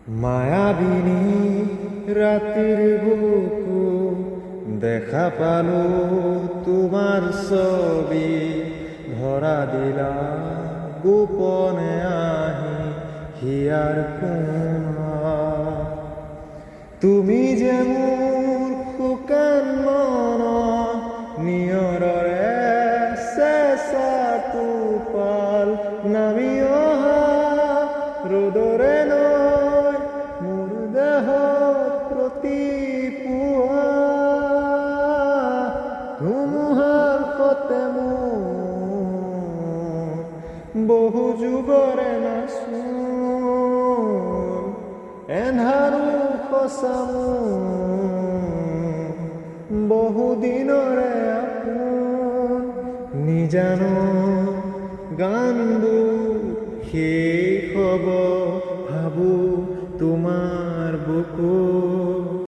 মায়াবিনী রাতির বুকু দেখা পালো তোমার ছবি ধরা দিলা গোপনে আহি হিয়ার কোণা তুমি যে মোৰ শুকান মন নিয়ৰৰে চেঁচা টোপাল নামি অহা ৰ'দৰে নৈ মোৰ দেহত প্ৰতিপুৱা ধুমুহাৰ সতে মোৰ বহু যুগৰে নাচোন এন্ধাৰো সঁচা মোৰ বহু দিনৰে আপোন নিজানো গানবোৰ শেষ হ'ব ভাবো তোমাৰ বুকু